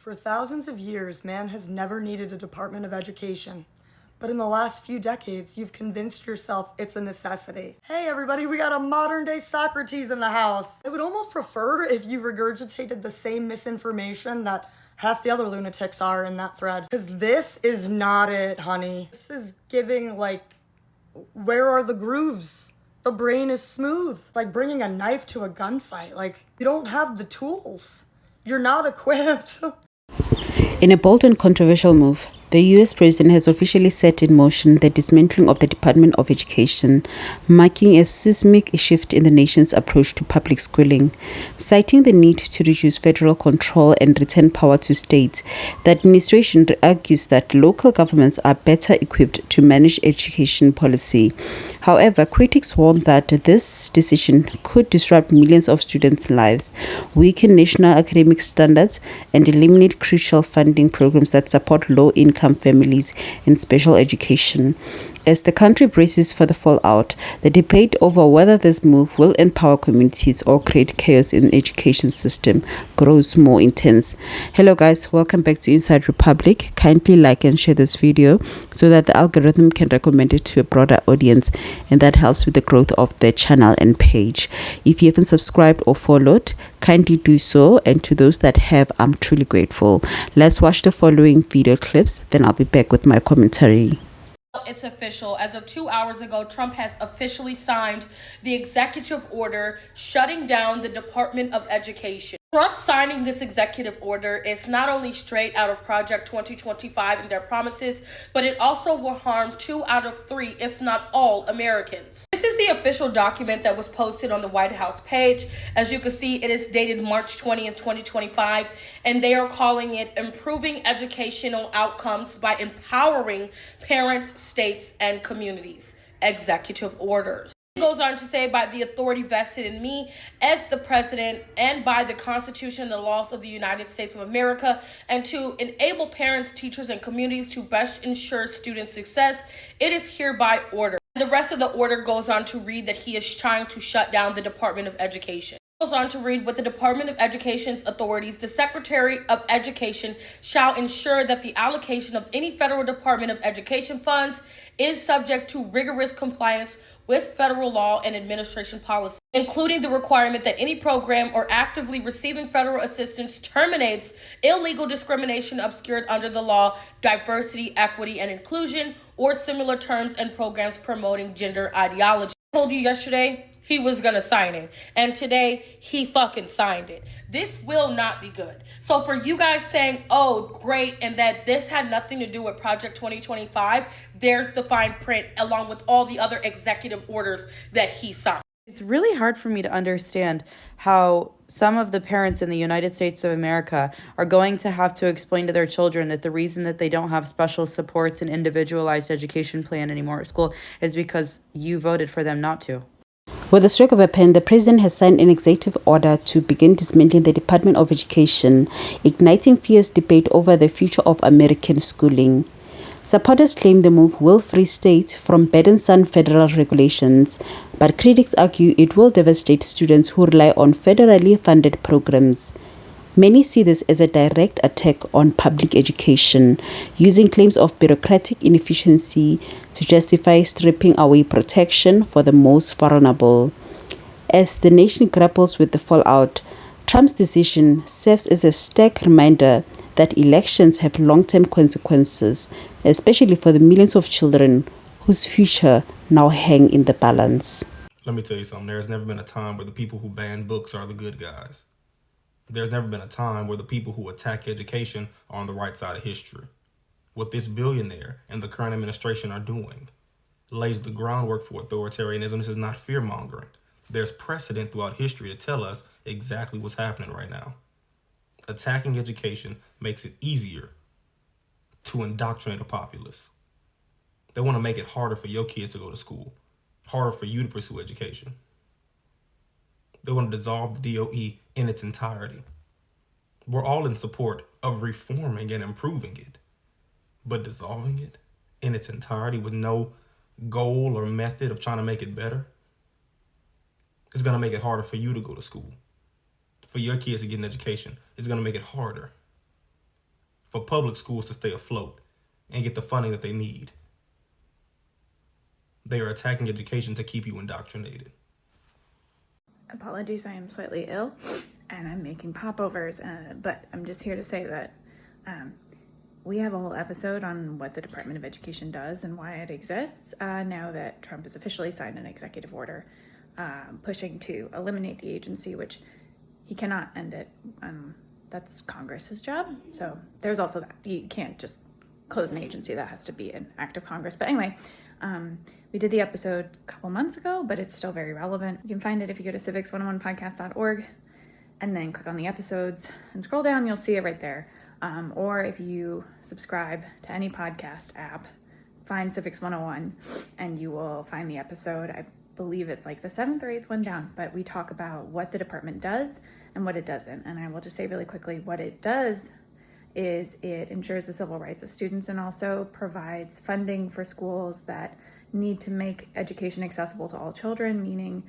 For thousands of years, man has never needed a Department of Education. But in the last few decades, you've convinced yourself it's a necessity. Hey everybody, we got a modern day Socrates in the house. I would almost prefer if you regurgitated the same misinformation that half the other lunatics are in that thread. Because this is not it, honey. This is giving like, where are the grooves? The brain is smooth. Like bringing a knife to a gunfight. Like, you don't have the tools. You're not equipped. In a bold and controversial move, the U.S. President has officially set in motion the dismantling of the Department of Education, marking a seismic shift in the nation's approach to public schooling. Citing the need to reduce federal control and return power to states, the administration argues that local governments are better equipped to manage education policy. However, critics warn that this decision could disrupt millions of students' lives, weaken national academic standards, and eliminate crucial funding programs that support low-income families in special education. As the country braces for the fallout, the debate over whether this move will empower communities or create chaos in the education system grows more intense. Hello guys, welcome back to Inside Republic. Kindly like and share this video so that the algorithm can recommend it to a broader audience, and that helps with the growth of the channel and page. If you haven't subscribed or followed, kindly do so, and to those that have, I'm truly grateful. Let's watch the following video clips, then I'll be back with my commentary. It's official. As of 2 hours ago, Trump has officially signed the executive order shutting down the Department of Education. Trump signing this executive order is not only straight out of Project 2025 and their promises, but it also will harm 2 out of 3, if not all, Americans. This is the official document that was posted on the White House page. As you can see, it is dated March 20th, 2025, and they are calling it Improving Educational Outcomes by Empowering Parents, States, and Communities. Executive orders. It goes on to say, by the authority vested in me as the president and by the Constitution and the laws of the United States of America, and to enable parents, teachers, and communities to best ensure student success, it is hereby ordered. The rest of the order goes on to read that he is trying to shut down the Department of Education. Goes on to read, with the Department of Education's authorities, the Secretary of Education shall ensure that the allocation of any federal Department of Education funds is subject to rigorous compliance with federal law and administration policy, including the requirement that any program or actively receiving federal assistance terminates illegal discrimination obscured under the law, diversity, equity, and inclusion, or similar terms and programs promoting gender ideology. I told you yesterday he was gonna sign it, and today he fucking signed it. This will not be good. So for you guys saying, oh, great, and that this had nothing to do with Project 2025, there's the fine print along with all the other executive orders that he signed. It's really hard for me to understand how some of the parents in the United States of America are going to have to explain to their children that the reason that they don't have special supports and individualized education plan anymore at school is because you voted for them not to. With a stroke of a pen, the president has signed an executive order to begin dismantling the Department of Education, igniting fierce debate over the future of American schooling. Supporters claim the move will free states from burdensome federal regulations, but critics argue it will devastate students who rely on federally funded programs. Many see this as a direct attack on public education, using claims of bureaucratic inefficiency to justify stripping away protection for the most vulnerable. As the nation grapples with the fallout, Trump's decision serves as a stark reminder that elections have long-term consequences, especially for the millions of children whose future now hang in the balance. Let me tell you something. There's never been a time where the people who ban books are the good guys. There's never been a time where the people who attack education are on the right side of history. What this billionaire and the current administration are doing lays the groundwork for authoritarianism. This is not fear-mongering. There's precedent throughout history to tell us exactly what's happening right now. Attacking education makes it easier to indoctrinate a populace. They want to make it harder for your kids to go to school, harder for you to pursue education. They want to dissolve the DOE in its entirety. We're all in support of reforming and improving it, but dissolving it in its entirety with no goal or method of trying to make it better is going to make it harder for you to go to school. For your kids to get an education, it's going to make it harder. for public schools to stay afloat and get the funding that they need. They are attacking education to keep you indoctrinated. Apologies, I am slightly ill and I'm making popovers, but I'm just here to say that we have a whole episode on what the Department of Education does and why it exists now that Trump has officially signed an executive order pushing to eliminate the agency, which he cannot end it. That's Congress's job. So there's also that. You can't just close an agency. That has to be an act of Congress. But anyway, we did the episode a couple months ago, but it's still very relevant. You can find it if you go to civics101podcast.org and then click on the episodes and scroll down, you'll see it right there. Or if you subscribe to any podcast app, find Civics 101 and you will find the episode. I believe it's like the 7th or 8th one down, but we talk about what the department does and what it doesn't. And I will just say really quickly, what it does is it ensures the civil rights of students and also provides funding for schools that need to make education accessible to all children, meaning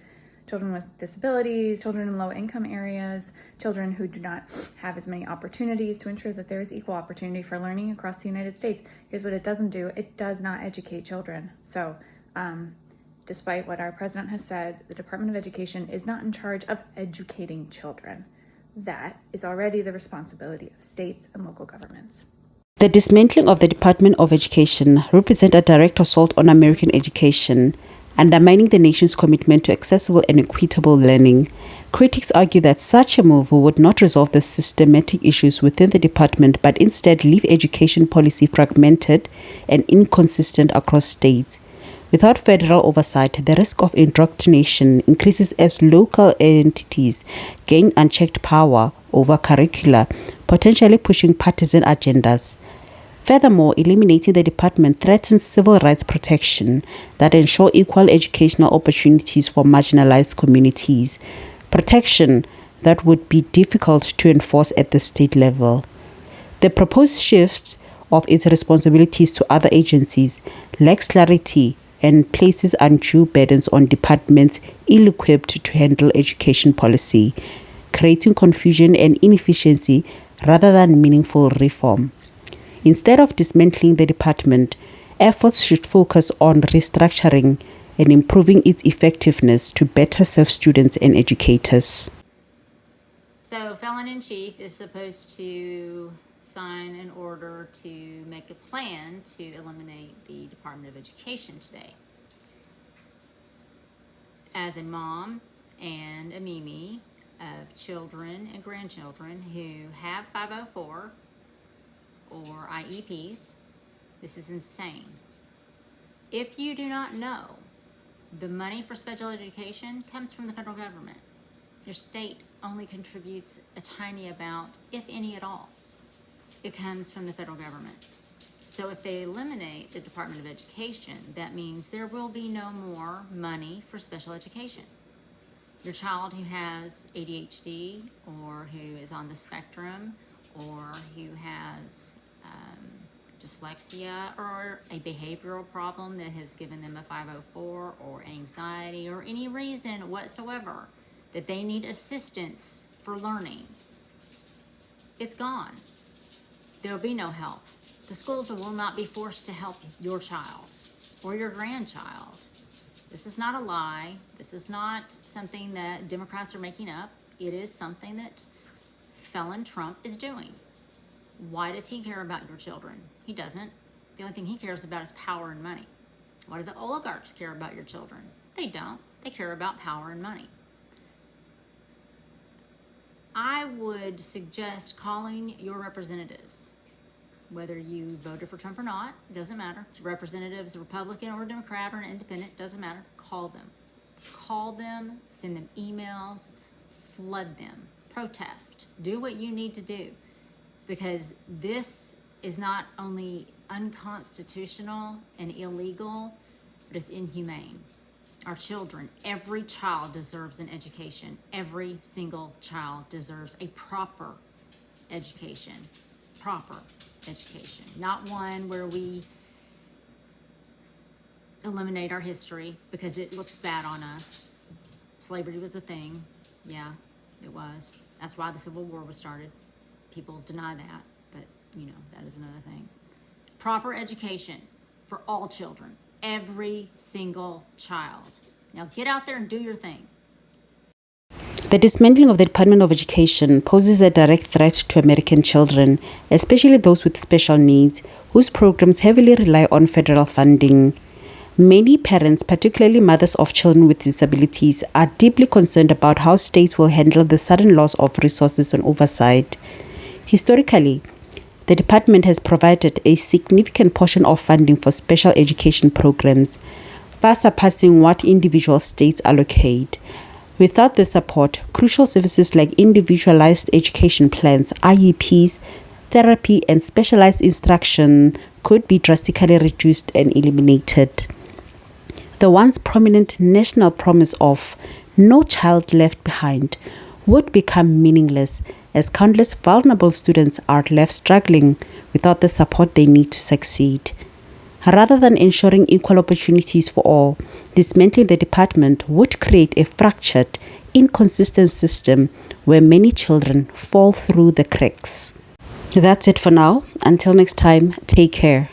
children with disabilities, children in low-income areas, children who do not have as many opportunities, to ensure that there is equal opportunity for learning across the United States. Here's what it doesn't do. It does not educate children. So despite what our president has said, the Department of Education is not in charge of educating children. That is already the responsibility of states and local governments. The dismantling of the Department of Education represents a direct assault on American education, undermining the nation's commitment to accessible and equitable learning. Critics argue that such a move would not resolve the systematic issues within the department, but instead leave education policy fragmented and inconsistent across states. Without federal oversight, the risk of indoctrination increases as local entities gain unchecked power over curricula, potentially pushing partisan agendas. Furthermore, eliminating the department threatens civil rights protection that ensure equal educational opportunities for marginalized communities, protection that would be difficult to enforce at the state level. The proposed shift of its responsibilities to other agencies lacks clarity and places undue burdens on departments ill-equipped to handle education policy, creating confusion and inefficiency rather than meaningful reform. Instead of dismantling the department, efforts should focus on restructuring and improving its effectiveness to better serve students and educators. So, Felon-in-Chief is supposed to sign an order to make a plan to eliminate the Department of Education today. As a mom and a Mimi of children and grandchildren who have 504 or IEPs, this is insane. If you do not know, the money for special education comes from the federal government. Your state only contributes a tiny amount, if any at all. It comes from the federal government. So if they eliminate the Department of Education, that means there will be no more money for special education. Your child who has ADHD or who is on the spectrum or who has dyslexia or a behavioral problem that has given them a 504 or anxiety or any reason whatsoever that they need assistance for learning, it's gone. There will be no help. The schools will not be forced to help your child or your grandchild. This is not a lie. This is not something that Democrats are making up. It is something that felon Trump is doing. Why does he care about your children? He doesn't. The only thing he cares about is power and money. Why do the oligarchs care about your children? They don't. They care about power and money. I would suggest calling your representatives, whether you voted for Trump or not, doesn't matter. Representatives, Republican or Democrat or an independent, doesn't matter. Call them. Call them, send them emails, flood them, protest, do what you need to do. Because this is not only unconstitutional and illegal, but it's inhumane. Our children, every child deserves an education. Every single child deserves a proper education. Proper education. Not one where we eliminate our history because it looks bad on us. Slavery was a thing. Yeah, it was. That's why the Civil War was started. People deny that, but is another thing. Proper education for all children, every single child. Now get out there and do your thing. The dismantling of the Department of Education poses a direct threat to American children, especially those with special needs, whose programs heavily rely on federal funding. Many parents, particularly mothers of children with disabilities, are deeply concerned about how states will handle the sudden loss of resources and oversight. Historically, the department has provided a significant portion of funding for special education programs, far surpassing what individual states allocate. Without the support, crucial services like individualized education plans, IEPs, therapy, and specialized instruction could be drastically reduced and eliminated. The once prominent national promise of no child left behind would become meaningless as countless vulnerable students are left struggling without the support they need to succeed. Rather than ensuring equal opportunities for all, dismantling the department would create a fractured, inconsistent system where many children fall through the cracks. That's it for now. Until next time, take care.